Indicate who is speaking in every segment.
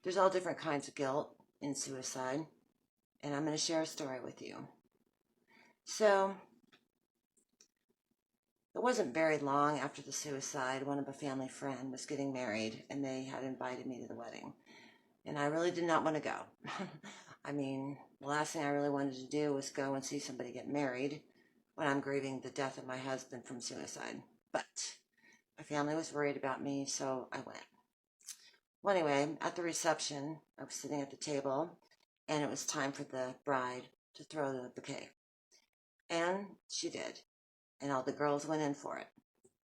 Speaker 1: There's all different kinds of guilt in suicide, and I'm going to share a story with you. So, it wasn't very long after the suicide. One of a family friend was getting married, and they had invited me to the wedding. And I really did not want to go. I mean, the last thing I really wanted to do was go and see somebody get married when I'm grieving the death of my husband from suicide. But my family was worried about me, so I went. Well, anyway, at the reception, I was sitting at the table, and it was time for the bride to throw the bouquet. And she did. And all the girls went in for it.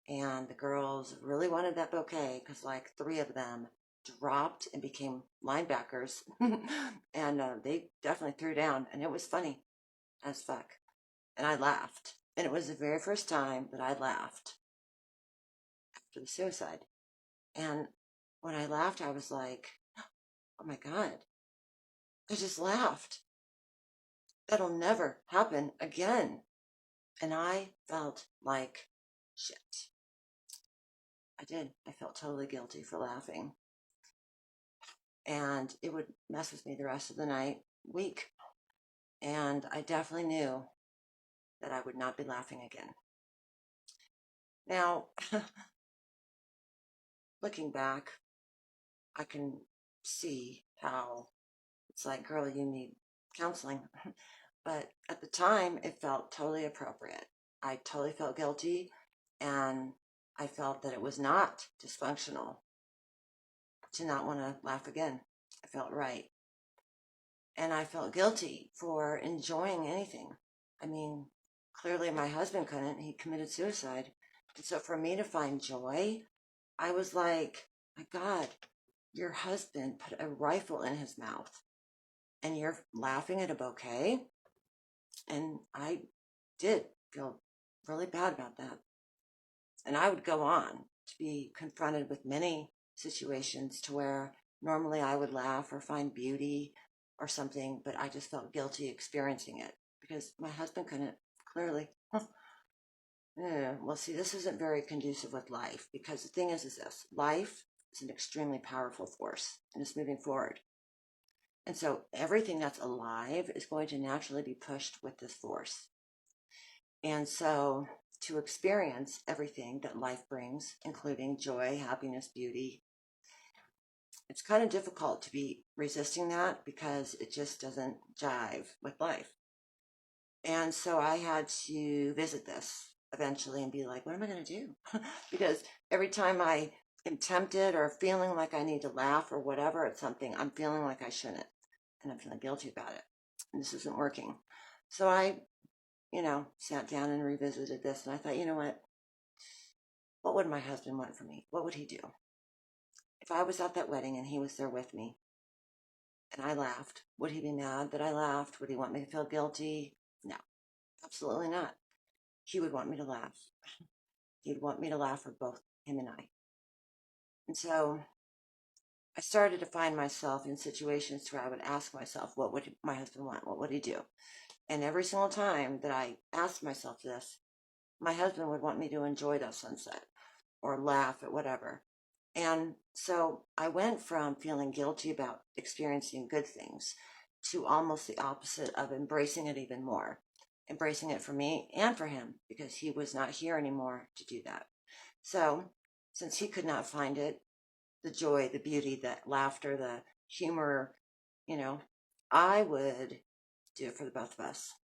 Speaker 1: And the girls really wanted that bouquet because, like, three of them dropped and became linebackers. And they definitely threw down. And it was funny as fuck. And I laughed. And it was the very first time that I laughed after the suicide. And when I laughed, I was like, oh my God, I just laughed. That'll never happen again. And I felt like shit. I did. I felt totally guilty for laughing. And it would mess with me the rest of the night, week. And I definitely knew that I would not be laughing again. Now, looking back, I can see how it's like, girl, you need counseling. But at the time, it felt totally appropriate. I totally felt guilty, and I felt that it was not dysfunctional to not want to laugh again. I felt right. And I felt guilty for enjoying anything. I mean, clearly my husband couldn't. He committed suicide. And so for me to find joy, I was like, my God, your husband put a rifle in his mouth and you're laughing at a bouquet? And I did feel really bad about that. And I would go on to be confronted with many situations to where normally I would laugh or find beauty or something, but I just felt guilty experiencing it because my husband couldn't, clearly. Yeah, well, see, this isn't very conducive with life because the thing is this life is an extremely powerful force and it's moving forward. And so everything that's alive is going to naturally be pushed with this force. And so to experience everything that life brings, including joy, happiness, beauty, it's kind of difficult to be resisting that because it just doesn't jive with life. And so I had to visit this eventually and be like, what am I going to do? Because every time I am tempted or feeling like I need to laugh or whatever at something, I'm feeling like I shouldn't. And I'm feeling guilty about it. And this isn't working. So I, sat down and revisited this. And I thought, you know what would my husband want from me? What would he do? If I was at that wedding and he was there with me and I laughed, would he be mad that I laughed? Would he want me to feel guilty? No, absolutely not. He would want me to laugh. He'd want me to laugh for both him and I. And so I started to find myself in situations where I would ask myself, what would my husband want? What would he do? And every single time that I asked myself this, my husband would want me to enjoy that sunset or laugh at whatever. And so I went from feeling guilty about experiencing good things to almost the opposite of embracing it even more, embracing it for me and for him because he was not here anymore to do that. So since he could not find it, the joy, the beauty, the laughter, the humor, you know, I would do it for the both of us.